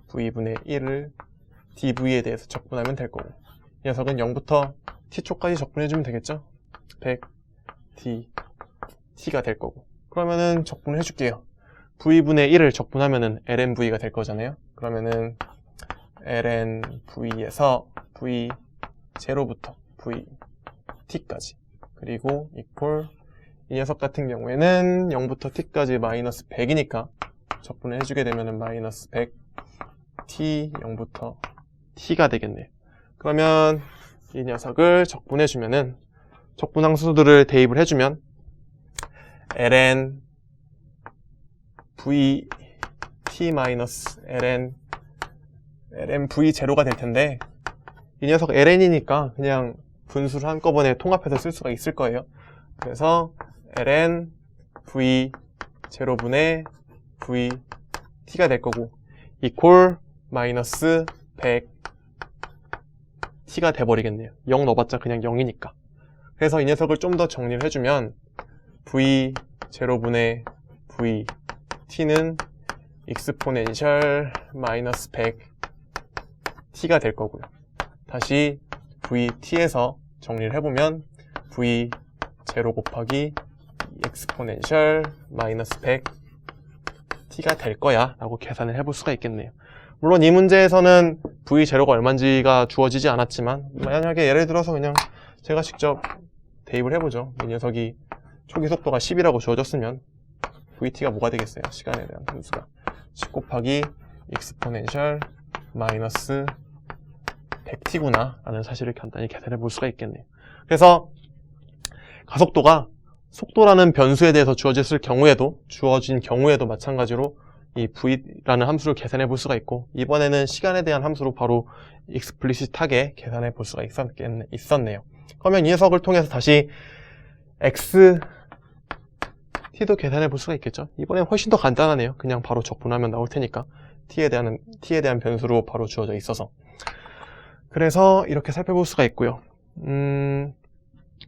v분의 1을 dv에 대해서 적분하면 될 거고 이 녀석은 0부터 t초까지 적분해주면 되겠죠? 100 t가 될 거고 그러면은 적분을 해줄게요. v분의 1을 적분하면은 lnv가 될 거잖아요. 그러면은 lnv에서 v 0부터 v t까지 그리고 이퀄 이 녀석 같은 경우에는 0부터 t까지 마이너스 100이니까 적분을 해주게 되면은 마이너스 100 t 0부터 t가 되겠네요. 그러면 이 녀석을 적분해주면은 적분함수들을 대입을 해주면 ln v t 마이너스 ln v 제로가 될 텐데 이 녀석 ln이니까 그냥 분수를 한꺼번에 통합해서 쓸 수가 있을 거예요. 그래서 ln v 제로분의 v t가 될 거고 이퀄 마이너스 100 t가 돼버리겠네요. 0 넣어봤자 그냥 0이니까. 그래서 이 녀석을 좀 더 정리를 해주면 v 제로분의 v t는 익스포넨셜 마이너스 100 t가 될 거고요. 다시 vt에서 정리를 해보면 v 제로 곱하기 익스포넨셜 마이너스 100 t가 될 거야 라고 계산을 해볼 수가 있겠네요. 물론 이 문제에서는 v 제로가 얼마인지가 주어지지 않았지만 만약에 예를 들어서 그냥 제가 직접 대입을 해보죠. 이 녀석이 초기 속도가 10이라고 주어졌으면 vt가 뭐가 되겠어요? 시간에 대한 분수가 10 곱하기 익스포넨셜 마이너스 100t구나 라는 사실을 간단히 계산해 볼 수가 있겠네요. 그래서 가속도가 속도라는 변수에 대해서 주어진 경우에도 마찬가지로 이 v라는 함수를 계산해 볼 수가 있고, 이번에는 시간에 대한 함수로 바로 익스플리시트하게 계산해 볼 수가 있었네요. 그러면 이 녀석을 통해서 다시 x t도 계산해 볼 수가 있겠죠. 이번엔 훨씬 더 간단하네요. 그냥 바로 적분하면 나올 테니까 t에 대한 변수로 바로 주어져 있어서. 그래서 이렇게 살펴볼 수가 있고요.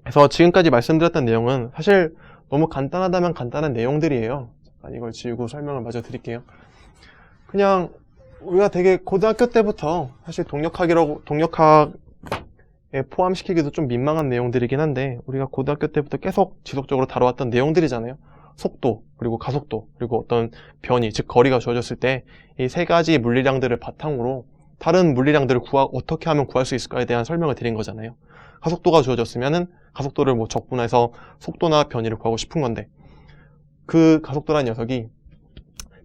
그래서 지금까지 말씀드렸던 내용은 사실 너무 간단하다면 간단한 내용들이에요. 잠깐 이걸 지우고 설명을 마저 드릴게요. 그냥 우리가 되게 고등학교 때부터 사실 동력학에 포함시키기도 좀 민망한 내용들이긴 한데, 우리가 고등학교 때부터 계속 지속적으로 다뤄왔던 내용들이잖아요. 속도, 그리고 가속도, 그리고 어떤 변이, 즉 거리가 주어졌을 때 이 세 가지 물리량들을 바탕으로 다른 물리량들을 어떻게 하면 구할 수 있을까에 대한 설명을 드린 거잖아요. 가속도가 주어졌으면은 가속도를 적분해서 속도나 변이를 구하고 싶은 건데, 그 가속도라는 녀석이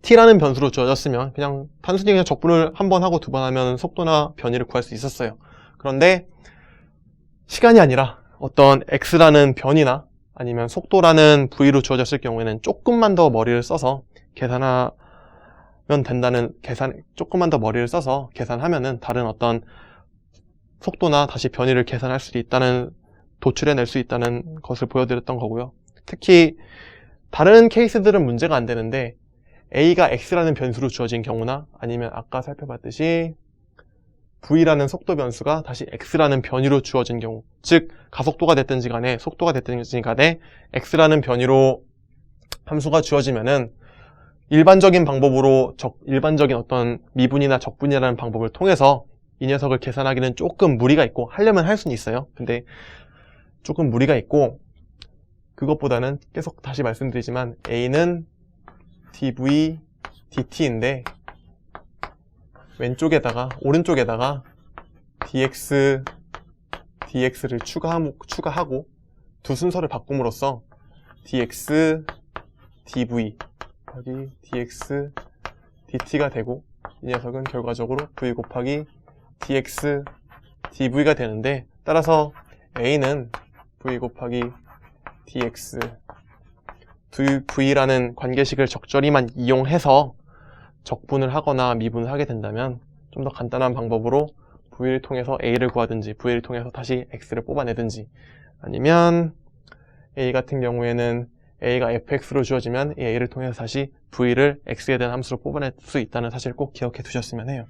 t라는 변수로 주어졌으면 그냥 단순히 그냥 적분을 한 번 하고 두 번 하면 속도나 변이를 구할 수 있었어요. 그런데 시간이 아니라 어떤 x라는 변이나 아니면 속도라는 v로 주어졌을 경우에는 조금만 더 머리를 써서 계산하면은 다른 어떤 속도나 다시 변이를 계산할 수 있다는, 도출해낼 수 있다는 것을 보여드렸던 거고요. 특히 다른 케이스들은 문제가 안 되는데 a가 x라는 변수로 주어진 경우나 아니면 아까 살펴봤듯이 v라는 속도 변수가 다시 x라는 변이로 주어진 경우, 즉 가속도가 됐든지 간에 속도가 됐든지 간에 x라는 변이로 함수가 주어지면은 일반적인 어떤 미분이나 적분이라는 방법을 통해서 이 녀석을 계산하기는 조금 무리가 있고, 하려면 할 수는 있어요. 근데 조금 무리가 있고, 그것보다는 계속 다시 말씀드리지만 a는 dv dt인데 오른쪽에다가 dx를 추가하고 두 순서를 바꿈으로써 dx dv 여기 dx dt가 되고, 이 녀석은 결과적으로 v 곱하기 dx dv가 되는데, 따라서 a는 v 곱하기 dx v라는 관계식을 적절히만 이용해서 적분을 하거나 미분을 하게 된다면 좀 더 간단한 방법으로 v를 통해서 a를 구하든지 v를 통해서 다시 x를 뽑아내든지, 아니면 a 같은 경우에는 a가 fx로 주어지면 a를 통해서 다시 v를 x에 대한 함수로 뽑아낼 수 있다는 사실을 꼭 기억해 두셨으면 해요.